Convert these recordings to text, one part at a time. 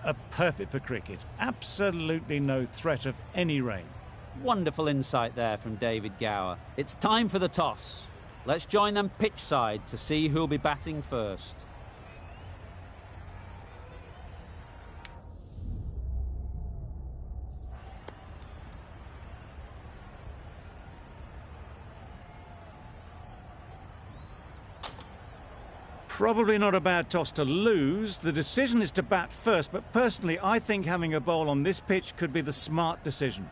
are perfect for cricket. Absolutely no threat of any rain. Wonderful insight there from David Gower. It's time for the toss. Let's join them pitch side to see who'll be batting first. Probably not a bad toss to lose. The decision is to bat first, but personally I think having a bowl on this pitch could be the smart decision.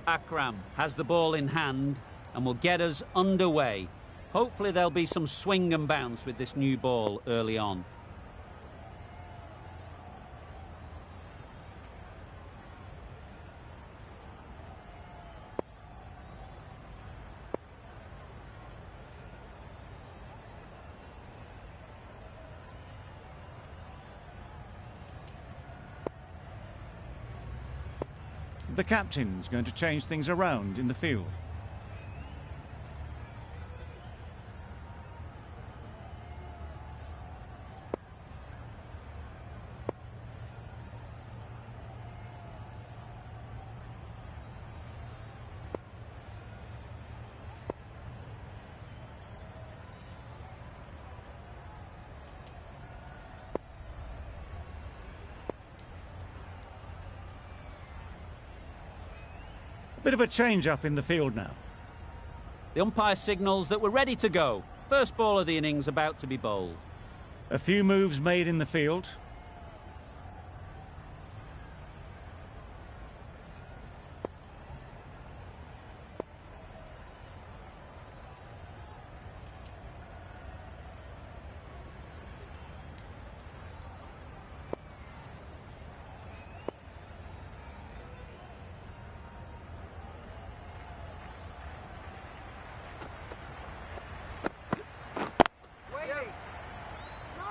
Akram has the ball in hand and will get us underway. Hopefully there'll be some swing and bounce with this new ball early on. The captain's going to change things around in the field. Bit of a change-up in the field now. The umpire signals that we're ready to go. First ball of the innings about to be bowled. A few moves made in the field.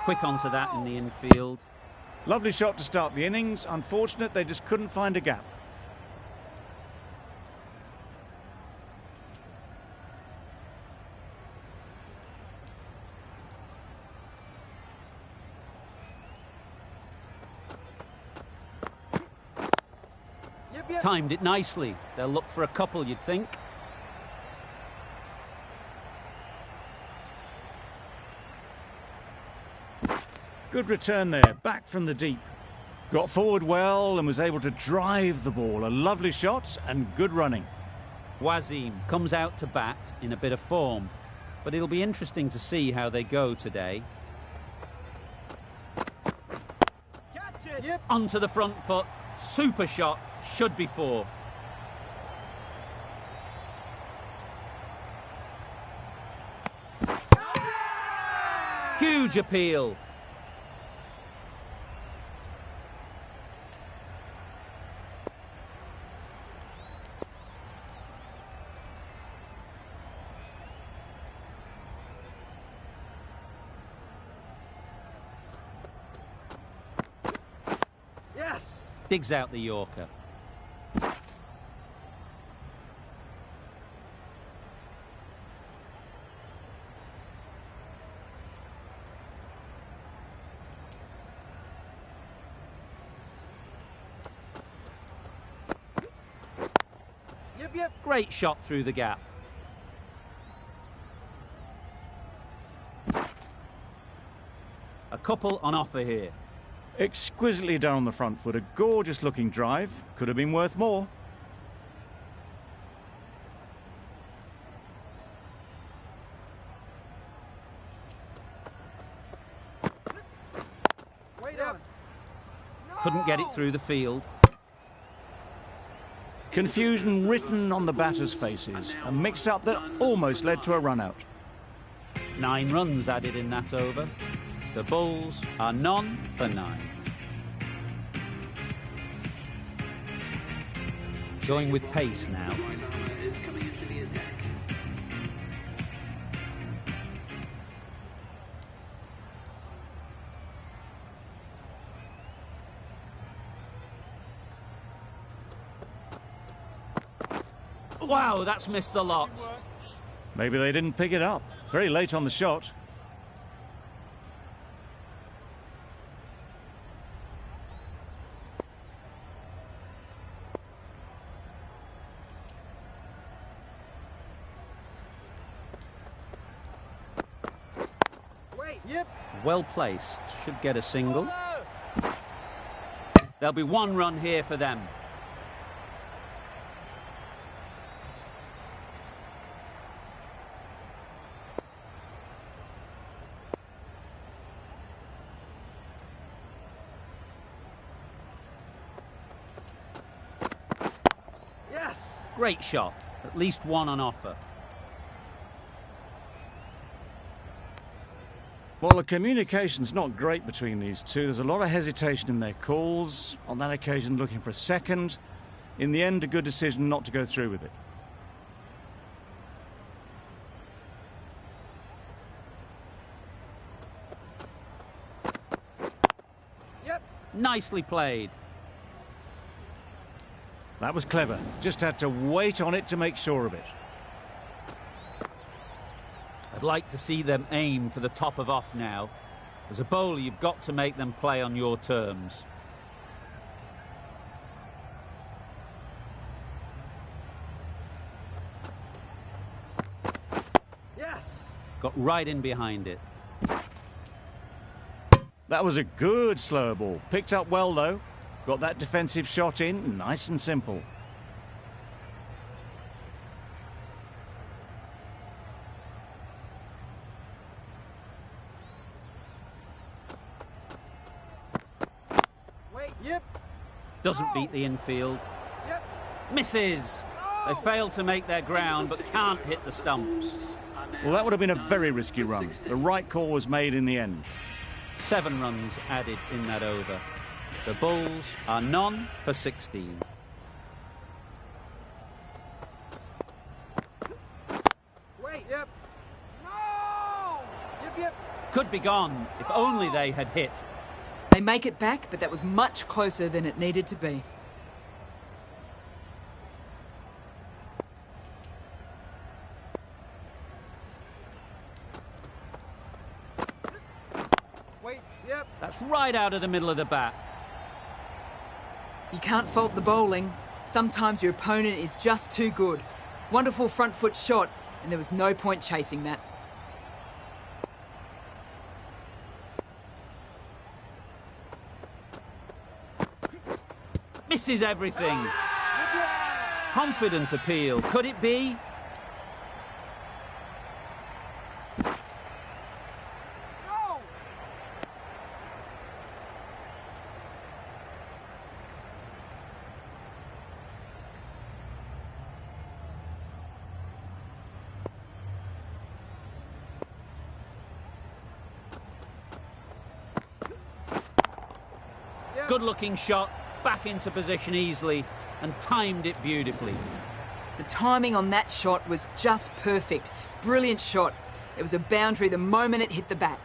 Quick onto that in the infield. Lovely shot to start the innings. Unfortunate they just couldn't find a gap. Timed it nicely. They'll look for a couple, you'd think. Good return there, back from the deep. Got forward well and was able to drive the ball. A lovely shot and good running. Wasim comes out to bat in a bit of form, but it'll be interesting to see how they go today. Catch it. Yep. Onto the front foot. Super shot. Should be four. Huge appeal. Yes! Digs out the Yorker. Yep. Great shot through the gap. A couple on offer here. Exquisitely done on the front foot. A gorgeous looking drive. Could have been worth more. Wait up. Couldn't get it through the field. Confusion written on the batters' faces. A mix-up that almost led to a run-out. 9 runs added in that over. The Bulls are none for 9. Going with pace now. Wow, that's missed the lot. Maybe they didn't pick it up. Very late on the shot. Wait, yep. Well placed. Should get a single. There'll be one run here for them. Yes. Great shot. At least one on offer. Well, the communication's not great between these two. There's a lot of hesitation in their calls. On that occasion, looking for a second. In the end, a good decision not to go through with it. Yep. Nicely played. That was clever. Just had to wait on it to make sure of it. I'd like to see them aim for the top of off now. As a bowler, you've got to make them play on your terms. Yes. Got right in behind it. That was a good slower ball. Picked up well, though. Got that defensive shot in, nice and simple. Wait, yep. Doesn't beat the infield. Yep. Misses! They failed to make their ground, but can't hit the stumps. Well, that would have been a very risky run. The right call was made in the end. 7 runs added in that over. The Bulls are none for 16. Wait, yep. No! Yep, yep. Could be gone if only they had hit. They make it back, but that was much closer than it needed to be. Wait, yep. That's right out of the middle of the bat. You can't fault the bowling. Sometimes your opponent is just too good. Wonderful front foot shot, and there was no point chasing that. Misses everything. Confident appeal. Could it be? No! Yep. Good looking shot. Back into position easily and timed it beautifully. The timing on that shot was just perfect. Brilliant shot. It was a boundary the moment it hit the bat.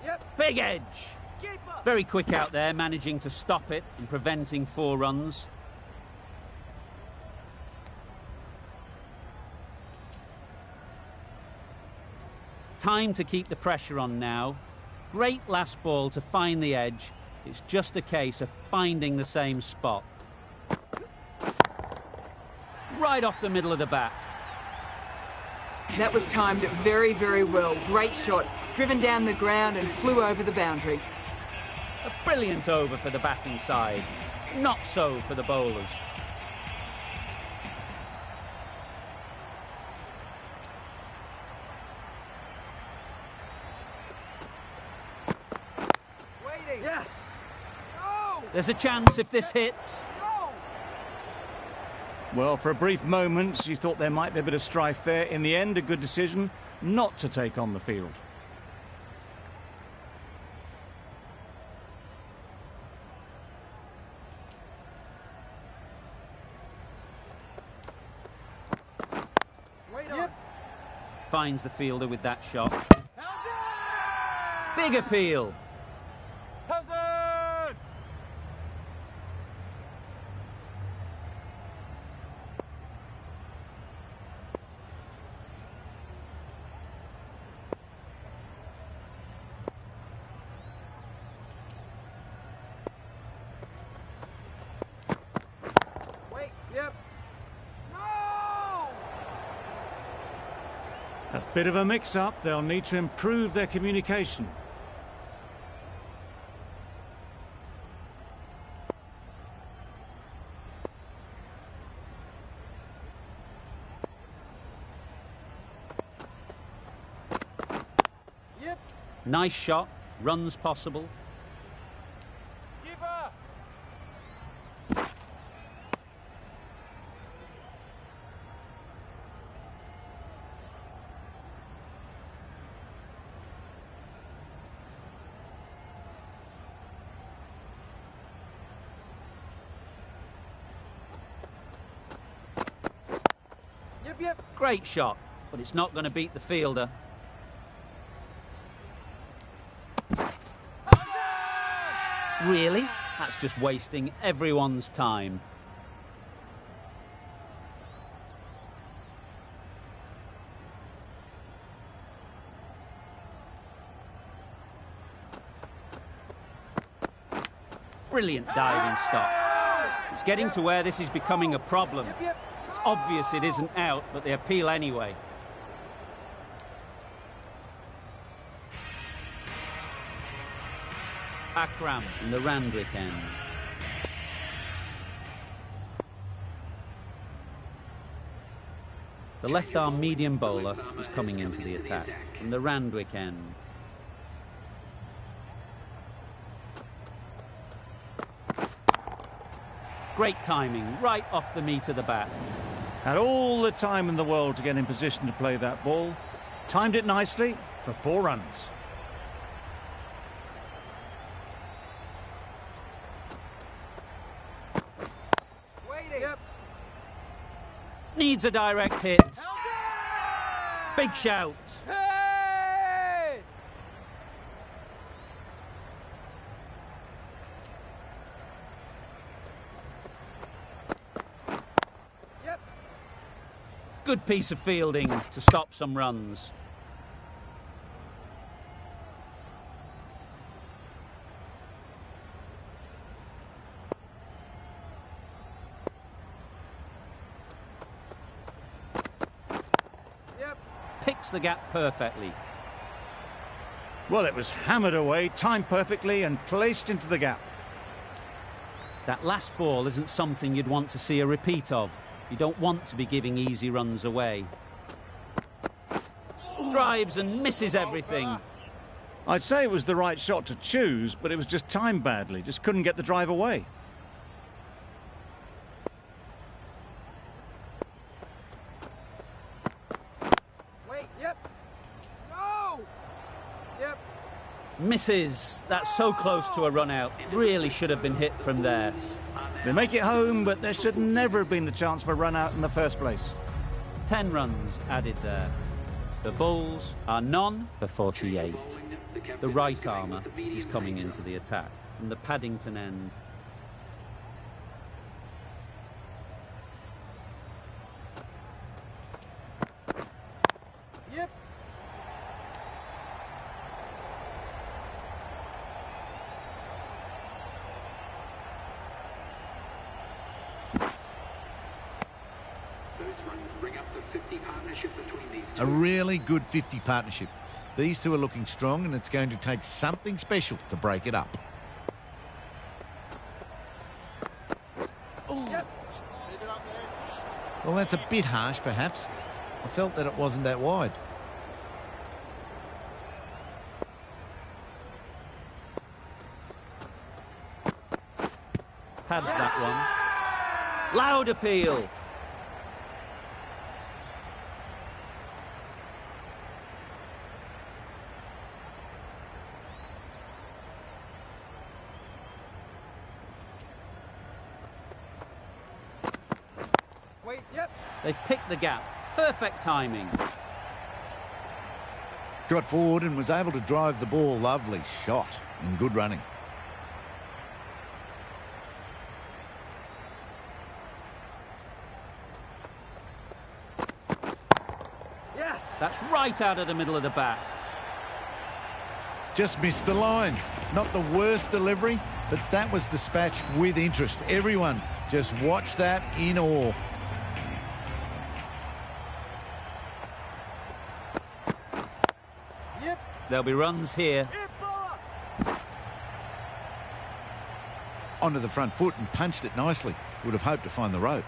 Yep. Big edge. Very quick out there, managing to stop it and preventing 4 runs. Time to keep the pressure on now. Great last ball to find the edge. It's just a case of finding the same spot. Right off the middle of the bat. That was timed very, very well. Great shot. Driven down the ground and flew over the boundary. A brilliant over for the batting side. Not so for the bowlers. Waiting. Yes. No! There's a chance if this hits. No! Well, for a brief moment, you thought there might be a bit of strife there. In the end, a good decision not to take on the field. Yep. Finds the fielder with that shot. Big appeal. Wait. Yep. No! A bit of a mix-up. They'll need to improve their communication. Yep. Nice shot. Runs possible. Keeper. Yep. Great shot, but it's not going to beat the fielder. Really? That's just wasting everyone's time. Brilliant diving stop. It's getting to where this is becoming a problem. Yep. It's obvious it isn't out, but they appeal anyway. Akram in the Randwick end. The left-arm medium bowler is coming into the attack from the Randwick end. Great timing, right off the meat of the bat. Had all the time in the world to get in position to play that ball. Timed it nicely for 4 runs. Waiting. Yep. Needs a direct hit. Big shout. Hey! Yep. Good piece of fielding to stop some runs. Yep. Picks the gap perfectly. Well, it was hammered away, timed perfectly and placed into the gap. That last ball isn't something you'd want to see a repeat of. You don't want to be giving easy runs away. Drives and misses everything. I'd say it was the right shot to choose, but it was just timed badly. Just couldn't get the drive away. Wait. Yep. No! Yep. Misses. That's so close to a run out. Really should have been hit from there. They make it home, but there should never have been the chance for a run out in the first place. 10 runs added there. The Bulls are none for 48. The right armour is coming into the attack from the Paddington end. Yep. A really good 50 partnership. These two are looking strong, and it's going to take something special to break it up. Yep. Well, that's a bit harsh, perhaps. I felt that it wasn't that wide. Pads that one. Loud appeal. Wait. Yep. They've picked the gap. Perfect timing. Got forward and was able to drive the ball. Lovely shot and good running. Yes! That's right out of the middle of the bat. Just missed the line. Not the worst delivery, but that was dispatched with interest. Everyone just watched that in awe. Yep! There'll be runs here. Hit ball! Onto the front foot and punched it nicely. Would have hoped to find the rope.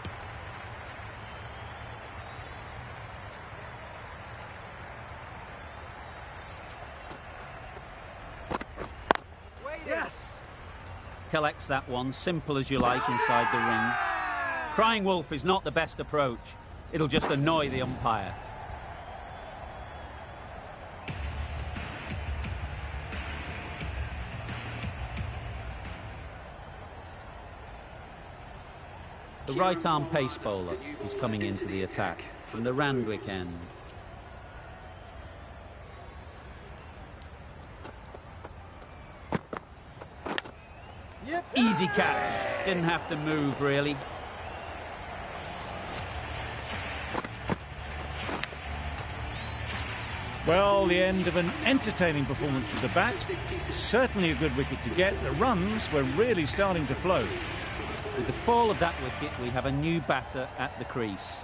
Yes! Collects that one, simple as you like, inside the ring. Crying wolf is not the best approach. It'll just annoy the umpire. The right-arm pace bowler is coming into the attack from the Randwick end. Yep! Easy catch. Didn't have to move, really. Well, the end of an entertaining performance with the bat. Certainly a good wicket to get. The runs were really starting to flow. With the fall of that wicket, we have a new batter at the crease.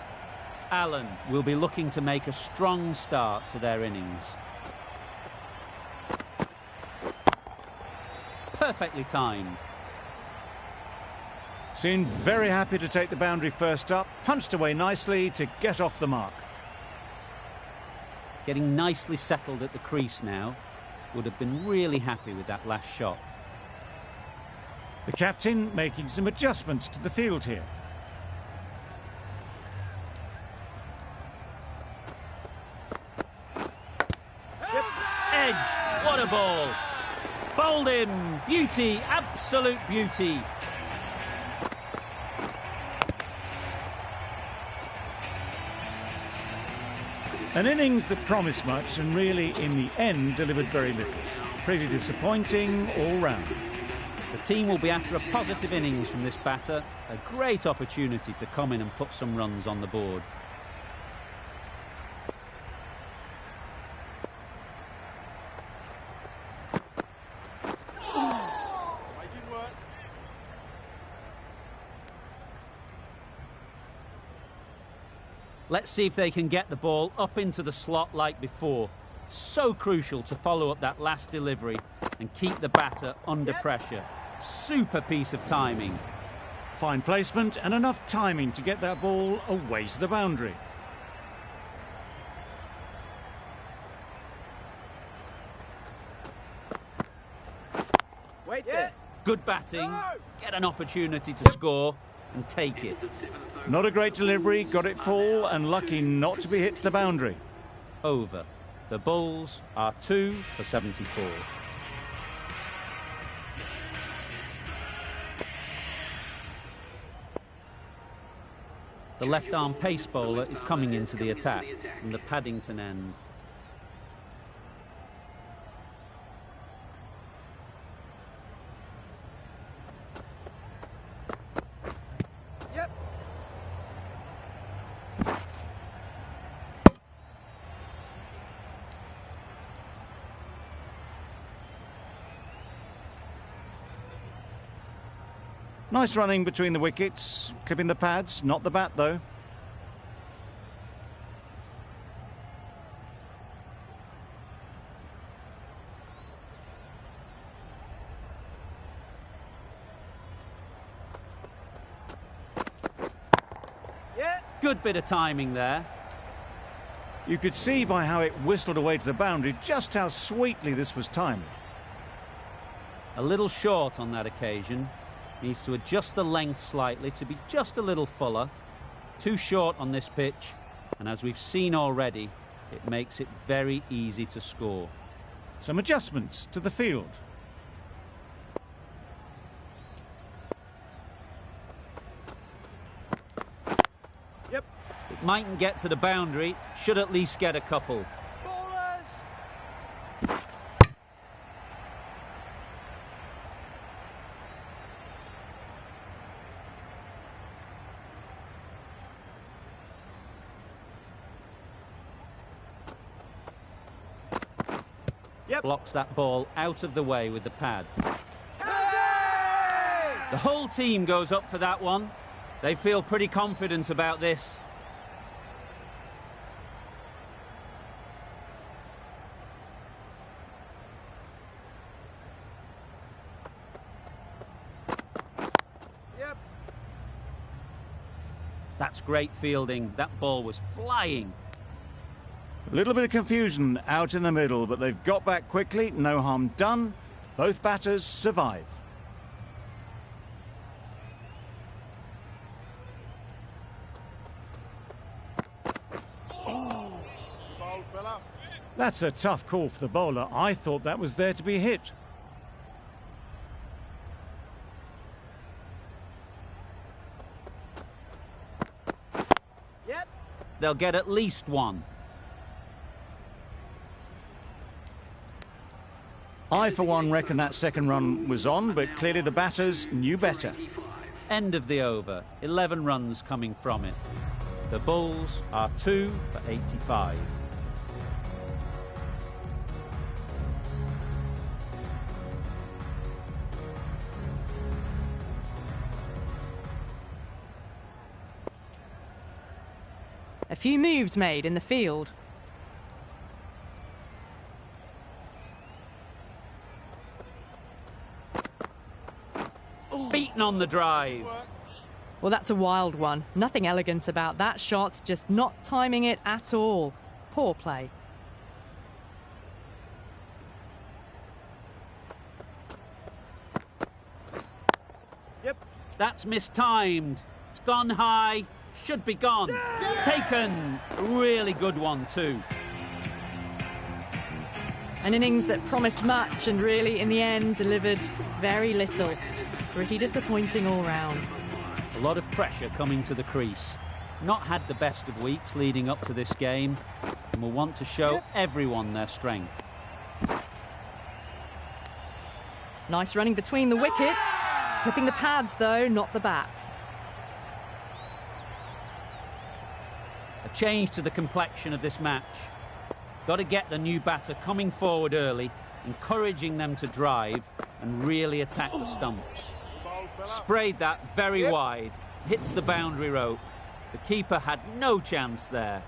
Allen will be looking to make a strong start to their innings. Perfectly timed. Seemed very happy to take the boundary first up. Punched away nicely to get off the mark. Getting nicely settled at the crease now. Would have been really happy with that last shot. The captain making some adjustments to the field here. Edge, what a ball. Bowled in, beauty, absolute beauty. An innings that promised much and really, in the end, delivered very little. Pretty disappointing all round. The team will be after a positive innings from this batter. A great opportunity to come in and put some runs on the board. Let's see if they can get the ball up into the slot like before. So crucial to follow up that last delivery and keep the batter under pressure. Super piece of timing. Fine placement and enough timing to get that ball away to the boundary. Wait there! Good batting, get an opportunity to score and take it. Not a great delivery, got it full and lucky not to be hit to the boundary. Over. The Bulls are 2 for 74. The left-arm pace bowler is coming into the attack from the Paddington end. Yep! Nice running between the wickets, clipping the pads, not the bat though. Yeah! Good bit of timing there. You could see by how it whistled away to the boundary just how sweetly this was timed. A little short on that occasion. Needs to adjust the length slightly to be just a little fuller. Too short on this pitch, and as we've seen already, it makes it very easy to score. Some adjustments to the field. Yep! It It mightn't get to the boundary, should at least get a couple. Ballers! Yep. Blocks that ball out of the way with the pad. Hey! The whole team goes up for that one. They feel pretty confident about this. Yep. That's great fielding. That ball was flying. A little bit of confusion out in the middle, but they've got back quickly. No harm done. Both batters survive. That's a tough call for the bowler. I thought that was there to be hit. Yep. They'll get at least one. I, for one, reckon that second run was on, but clearly the batters knew better. End of the over. 11 runs coming from it. The Bulls are 2 for 85. A few moves made in the field. Beaten on the drive. Well, that's a wild one. Nothing elegant about that shot, just not timing it at all. Poor play. Yep. That's mistimed. It's gone high. Should be gone. Yeah! Taken. Really good one too. An innings that promised much and really, in the end, delivered very little. Pretty disappointing all round. A lot of pressure coming to the crease. Not had the best of weeks leading up to this game, and will want to show everyone their strength. Nice running between the wickets. Clipping the pads, though, not the bats. A change to the complexion of this match. Got to get the new batter coming forward early, encouraging them to drive and really attack the stumps. Sprayed that very wide, hits the boundary rope. The keeper had no chance there.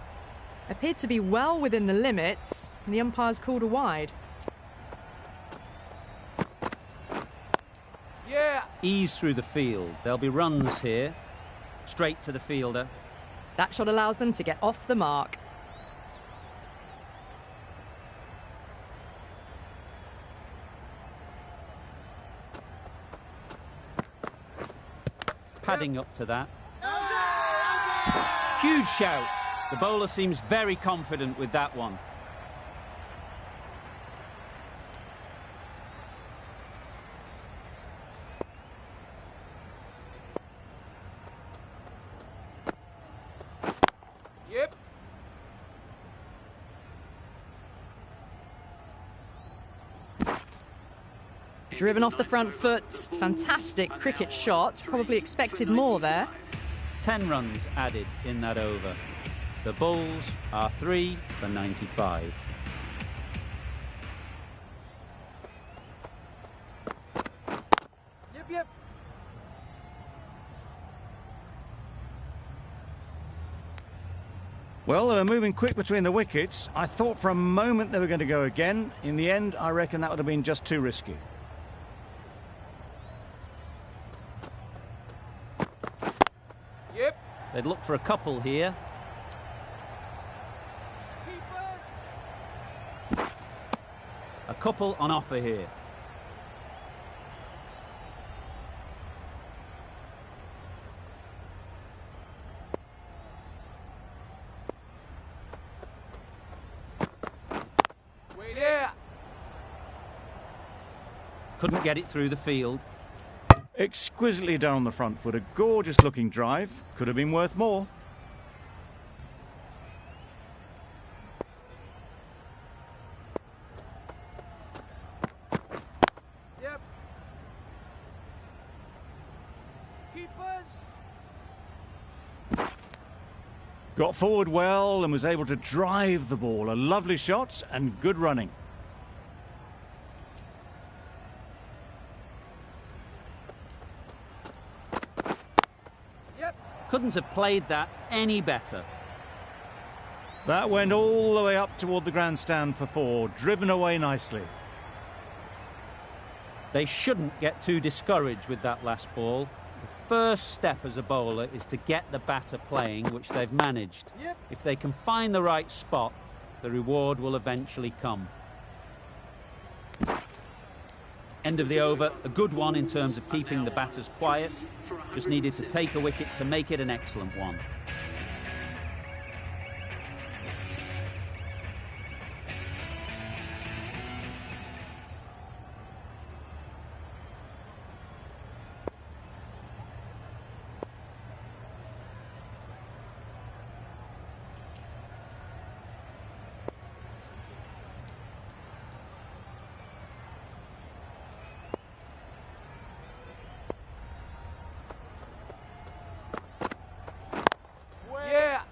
Appeared to be well within the limits, and the umpires called a wide. Yeah. Ease through the field. There'll be runs here. Straight to the fielder. That shot allows them to get off the mark. Padding up to that. Huge shout. The bowler seems very confident with that one. Yep. Driven off the front foot. Fantastic cricket shot. Probably expected more there. 10 runs added in that over. The Bulls are 3 for 95. Yep. Well, they were moving quick between the wickets. I thought for a moment they were going to go again. In the end, I reckon that would have been just too risky. Yep. They'd look for a couple here. Keepers. A couple on offer here. Wait there. Couldn't get it through the field. Exquisitely done on the front foot. A gorgeous looking drive. Could have been worth more. Keepers. Got forward well and was able to drive the ball. A lovely shot and good running. Yep. Couldn't have played that any better. That went all the way up toward the grandstand for 4, driven away nicely. They shouldn't get too discouraged with that last ball. The first step as a bowler is to get the batter playing, which they've managed. Yep. If they can find the right spot, the reward will eventually come. End of the over, a good one in terms of keeping the batters quiet. Just needed to take a wicket to make it an excellent one. Yeah.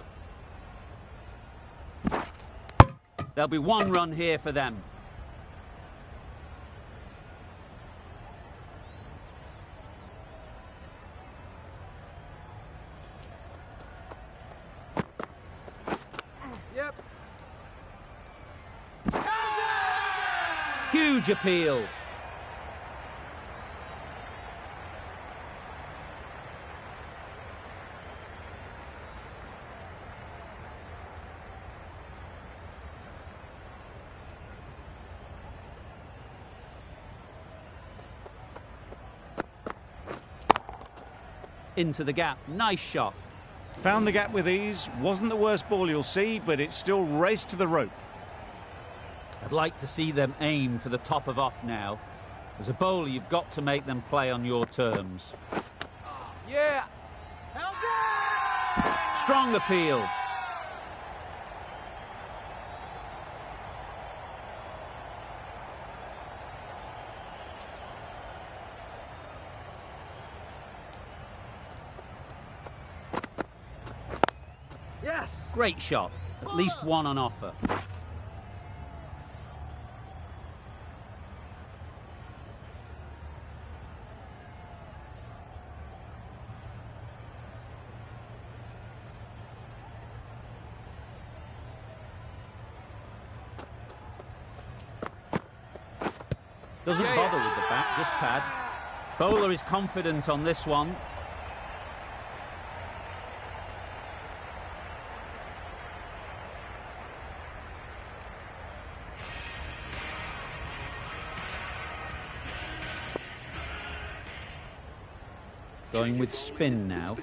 There'll be 1 run here for them. Yep. Huge appeal. Into the gap. Nice shot. Found the gap with ease. Wasn't the worst ball you'll see, but it still raced to the rope. I'd like to see them aim for the top of off now. As a bowler, you've got to make them play on your terms. Yeah. Strong appeal. Yes. Great shot. At least 1 on offer. Doesn't bother with the bat, just pad. Bowler is confident on this one. Going with spin now.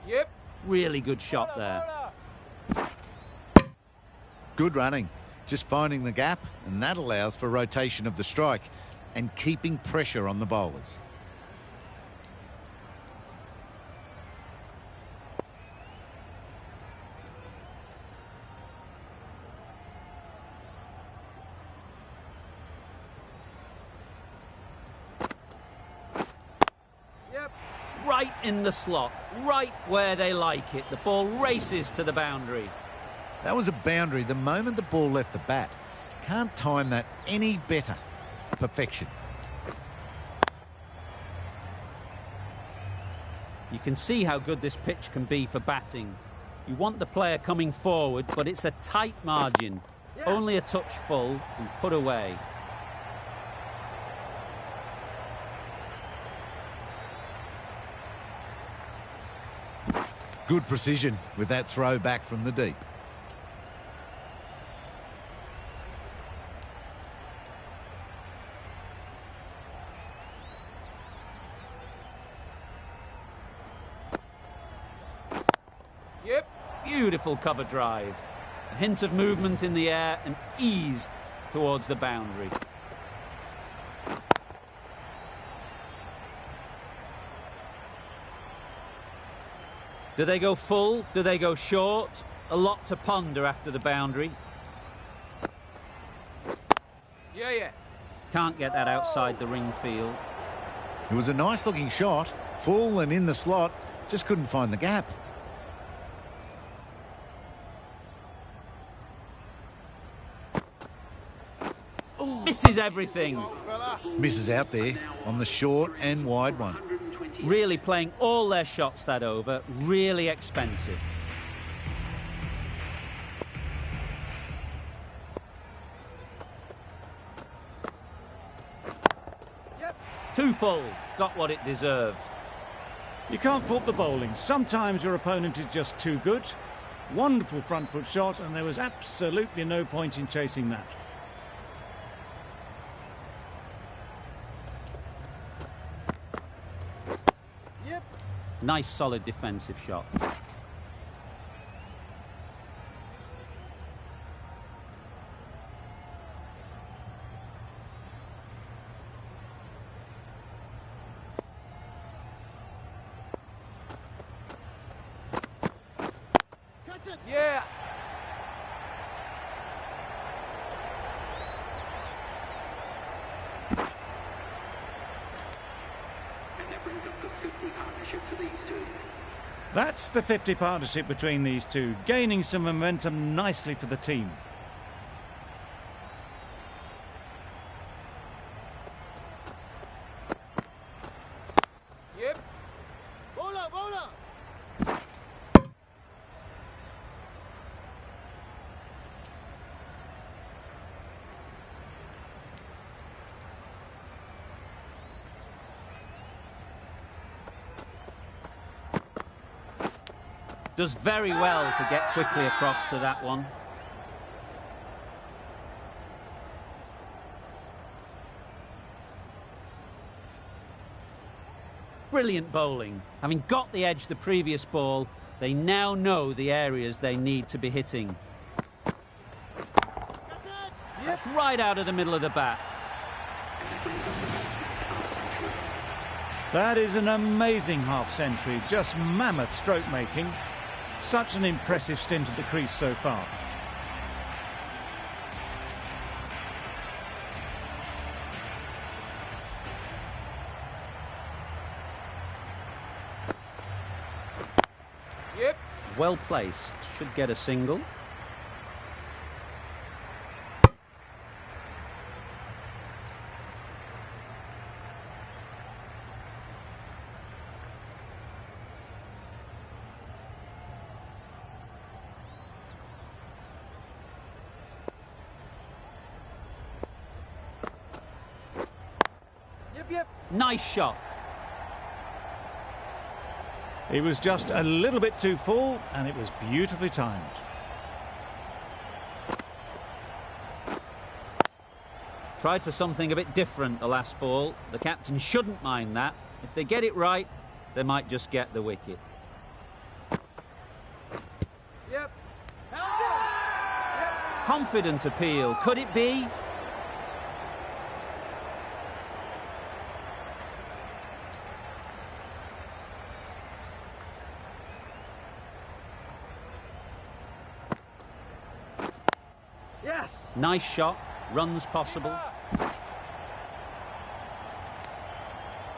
Yep. Really good shot there. Good running. Just finding the gap, and that allows for rotation of the strike and keeping pressure on the bowlers. Yep. Right in the slot, right where they like it. The ball races to the boundary. That was a boundary the moment the ball left the bat. Can't time that any better. Perfection. You can see how good this pitch can be for batting. You want the player coming forward, but it's a tight margin. Yes. Only a touch full and put away. Good precision with that throw back from the deep. Yep. Beautiful cover drive. A hint of movement in the air and eased towards the boundary. Do they go full? Do they go short? A lot to ponder after the boundary. Yeah, yeah. Can't get that outside the ring field. It was a nice looking shot, full and in the slot, just couldn't find the gap. Misses everything. Misses out there on the short and wide one. Really playing all their shots that over. Really expensive. Too full. Got what it deserved. You can't fault the bowling. Sometimes your opponent is just too good. Wonderful front foot shot, and there was absolutely no point in chasing that. Nice solid defensive shot. Yeah. That's the 50 partnership between these two, gaining some momentum nicely for the team. Yep. Bowler, bowler. Does very well to get quickly across to that one. Brilliant bowling. Having got the edge the previous ball, they now know the areas they need to be hitting. That's right out of the middle of the bat. That is an amazing half-century, just mammoth stroke making. Such an impressive stint at the crease so far. Yep. Well placed. Should get a single. Yep. Nice shot. It was just a little bit too full, and it was beautifully timed. Tried for something a bit different the last ball. The captain shouldn't mind that. If they get it right, they might just get the wicket. Yep. Confident appeal. Could it be? Yes. Nice shot. Runs possible.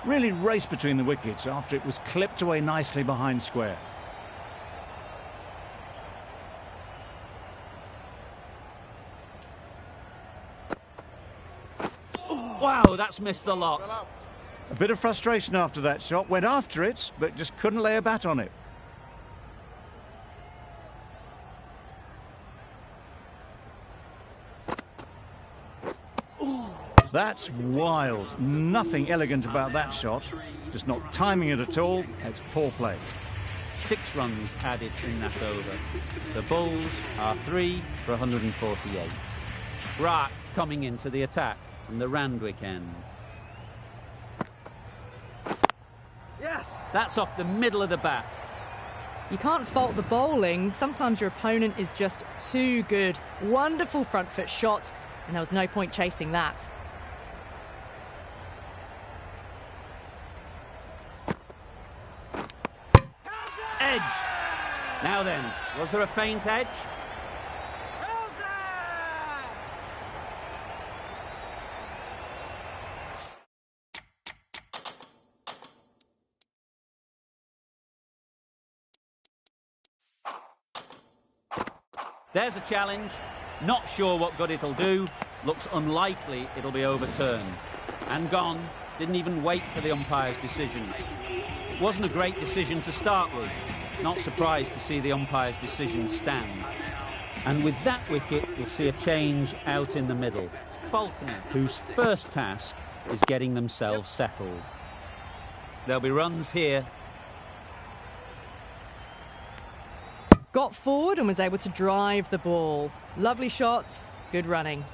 Really raced between the wickets after it was clipped away nicely behind square. Wow, that's missed the lot. A bit of frustration after that shot. Went after it, but just couldn't lay a bat on it. That's wild. Nothing elegant about that shot. Just not timing it at all. It's poor play. 6 runs added in that over. The Bulls are 3 for 148. Right, coming into the attack from the Randwick end. Yes. That's off the middle of the bat. You can't fault the bowling. Sometimes your opponent is just too good. Wonderful front foot shot, and there was no point chasing that. Edged. Now then, was there a faint edge? There's a challenge. Not sure what good it'll do. Looks unlikely it'll be overturned. And gone. Didn't even wait for the umpire's decision. It wasn't a great decision to start with. Not surprised to see the umpire's decision stand. And with that wicket, we'll see a change out in the middle. Faulkner, whose first task is getting themselves settled. There'll be runs here. Got forward and was able to drive the ball. Lovely shot, good running.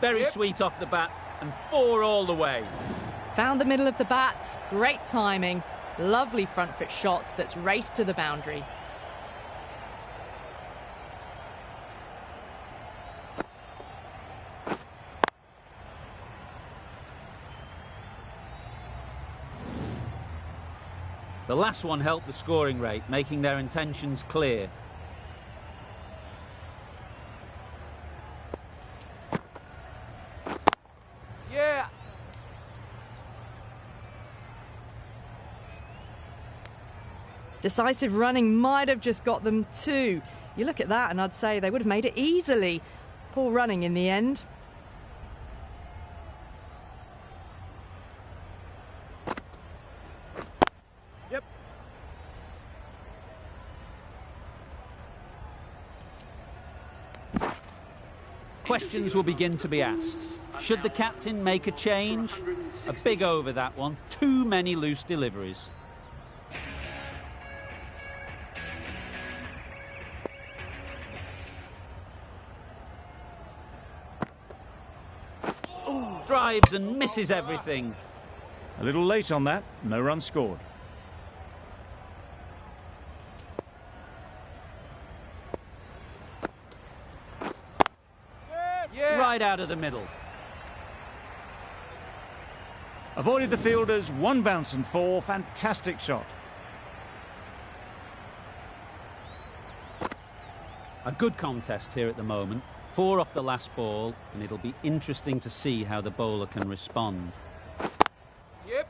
Very sweet off the bat, and 4 all the way. Found the middle of the bat, great timing. Lovely front foot shot that's raced to the boundary. The last one helped the scoring rate, making their intentions clear. Yeah. Decisive running might have just got them 2. You look at that and I'd say they would have made it easily. Poor running in the end. Yep. Questions will begin to be asked. Should the captain make a change? A big over that one. Too many loose deliveries. Ooh, drives and misses everything. A little late on that, no run scored. Yeah. Right out of the middle. Avoided the fielders, 1 bounce and 4. Fantastic shot. A good contest here at the moment. 4 off the last ball, and it'll be interesting to see how the bowler can respond. Yep.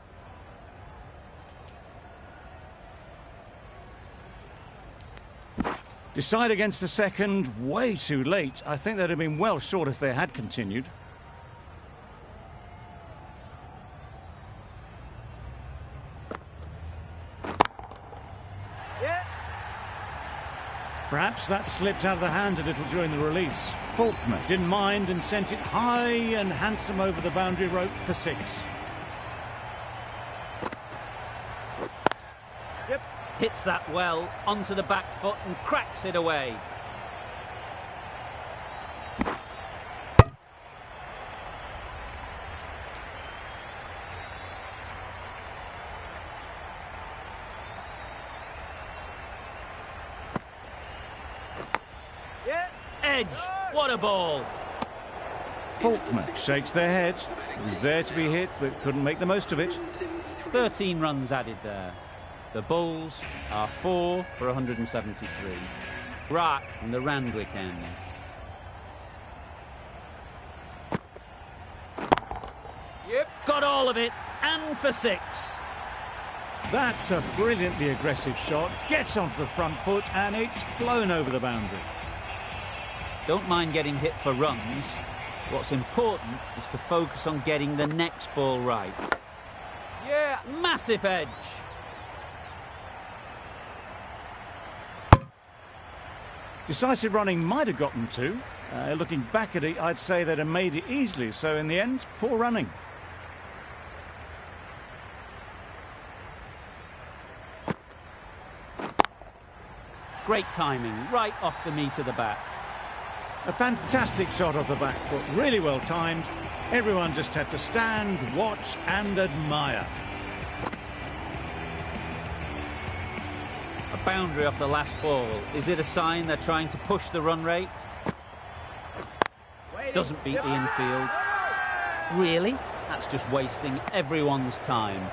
Decide against the second, way too late. I think they'd have been well short if they had continued. Yeah. Perhaps that slipped out of the hand a little during the release. Faulkner didn't mind and sent it high and handsome over the boundary rope for 6. Yep. Hits that well onto the back foot and cracks it away. Yeah. Edge, what a ball. Faulkner shakes their head. It was there to be hit, but couldn't make the most of it. 13 runs added there. The Bulls are 4 for 173. Right in the Randwick end. Yep. Got all of it, and for 6. That's a brilliantly aggressive shot. Gets onto the front foot and it's flown over the boundary. Don't mind getting hit for runs. What's important is to focus on getting the next ball right. Yeah. Massive edge. Decisive running might have got them 2. Looking back at it, I'd say they'd have made it easily. So in the end, poor running. Great timing, right off the meat of the bat. A fantastic shot off the back foot, really well timed. Everyone just had to stand, watch and admire. A boundary off the last ball. Is it a sign they're trying to push the run rate? Doesn't beat the infield. Really? That's just wasting everyone's time.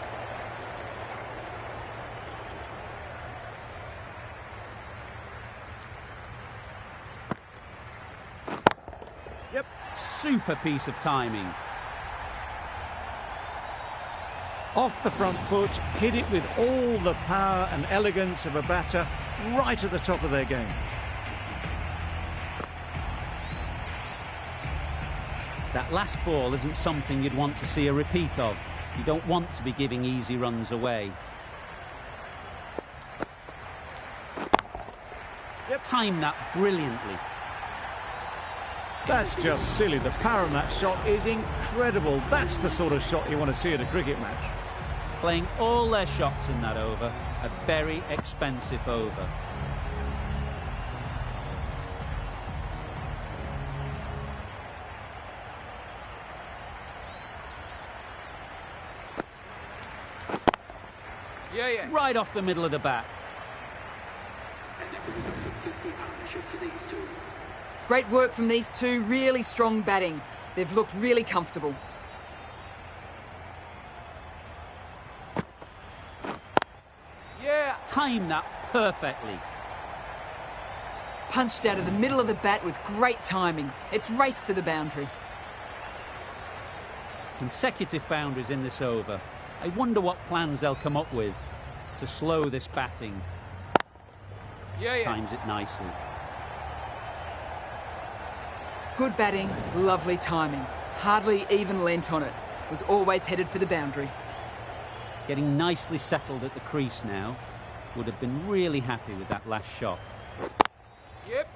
Yep. Super piece of timing. Off the front foot, hit it with all the power and elegance of a batter, right at the top of their game. That last ball isn't something you'd want to see a repeat of. You don't want to be giving easy runs away. Time that brilliantly. That's just silly. The power of that shot is incredible. That's the sort of shot you want to see at a cricket match. Playing all their shots in that over. A very expensive over. Yeah. Right off the middle of the bat. Great work from these two, really strong batting. They've looked really comfortable. Yeah. Timed that perfectly. Punched out of the middle of the bat with great timing. It's raced to the boundary. Consecutive boundaries in this over. I wonder what plans they'll come up with to slow this batting. Yeah. Times it nicely. Good batting, lovely timing. Hardly even leant on it. Was always headed for the boundary. Getting nicely settled at the crease now. Would have been really happy with that last shot. Yep.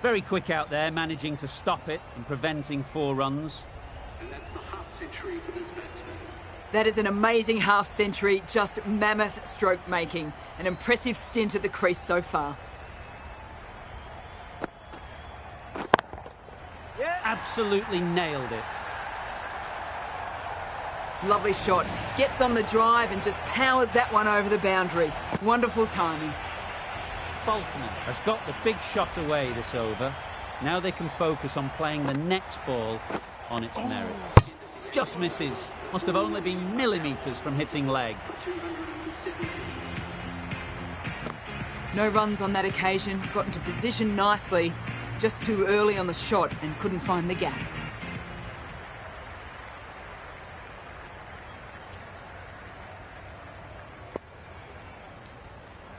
Very quick out there, managing to stop it and preventing 4 runs. And that's the half-century for this batsman. That is an amazing half century, just mammoth stroke making. An impressive stint at the crease so far. Absolutely nailed it. Lovely shot. Gets on the drive and just powers that one over the boundary. Wonderful timing. Faulkner has got the big shot away this over. Now they can focus on playing the next ball on its merits. Just misses. Must have only been millimetres from hitting leg. No runs on that occasion. Got into position nicely. Just too early on the shot and couldn't find the gap.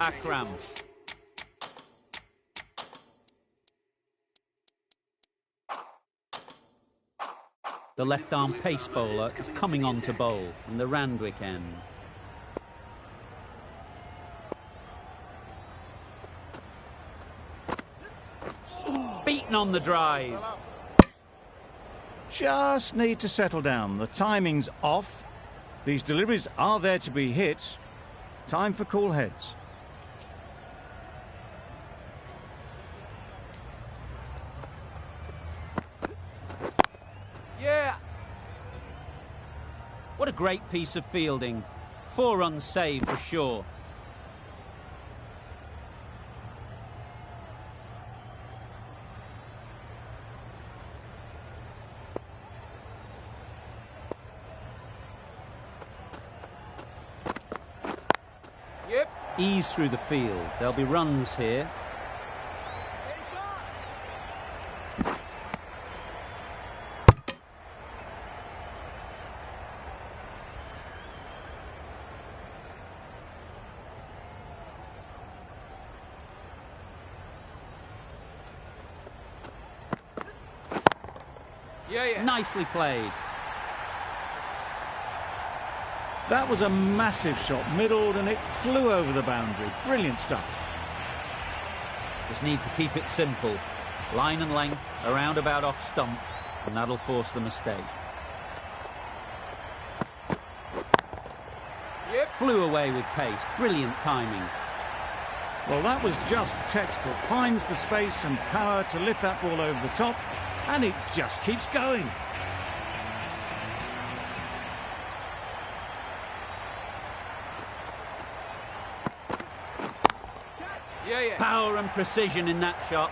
Akram. The left-arm pace bowler is coming on to bowl in the Randwick end. Beaten on the drive. Just need to settle down. The timing's off. These deliveries are there to be hit. Time for cool heads. Yeah. What a great piece of fielding. 4 runs saved for sure. Yep. Ease through the field. There'll be runs here. Yeah. Nicely played. That was a massive shot, middled, and it flew over the boundary. Brilliant stuff. Just need to keep it simple. Line and length, a roundabout off stump, and that'll force the mistake. Yep. Flew away with pace. Brilliant timing. Well, that was just textbook. Finds the space and power to lift that ball over the top, and it just keeps going. Yeah. Power and precision in that shot.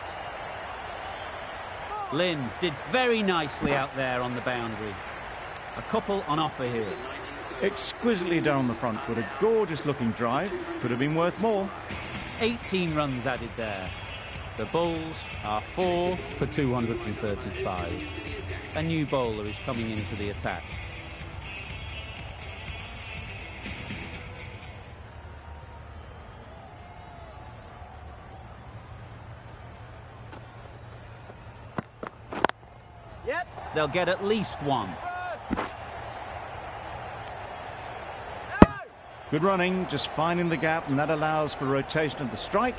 Lynn did very nicely out there on the boundary. A couple on offer here. Exquisitely done on the front foot. A gorgeous-looking drive. Could have been worth more. 18 runs added there. The Bulls are 4 for 235. A new bowler is coming into the attack. They'll get at least one. Good running, just finding the gap, and that allows for rotation of the strike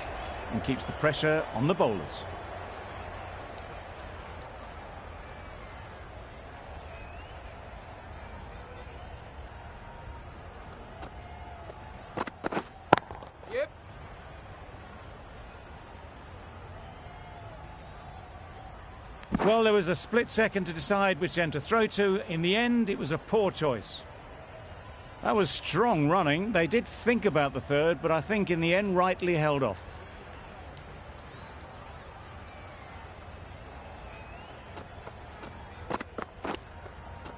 and keeps the pressure on the bowlers. Yep. Well, there was a split second to decide which end to throw to. In the end, it was a poor choice. That was strong running. They did think about the third, but I think in the end rightly held off.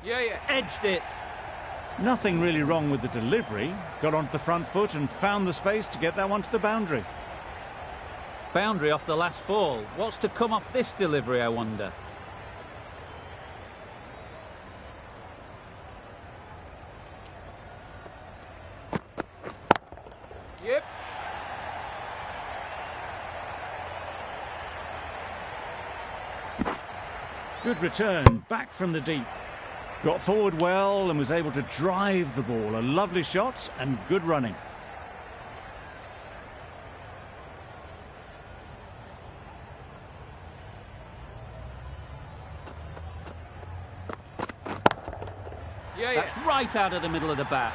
Yeah. Edged it. Nothing really wrong with the delivery. Got onto the front foot and found the space to get that one to the boundary. Boundary off the last ball. What's to come off this delivery, I wonder? Yep. Good return, back from the deep. Got forward well and was able to drive the ball. A lovely shot and good running. Yeah. That's right out of the middle of the bat.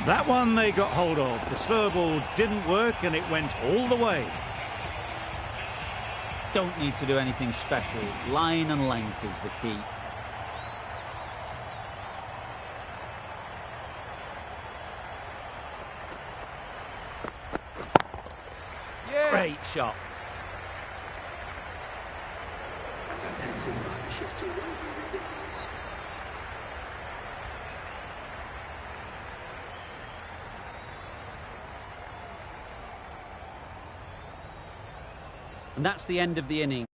That one they got hold of. The slow ball didn't work and it went all the way. Don't need to do anything special. Line and length is the key. Yeah. Great shot. And that's the end of the inning.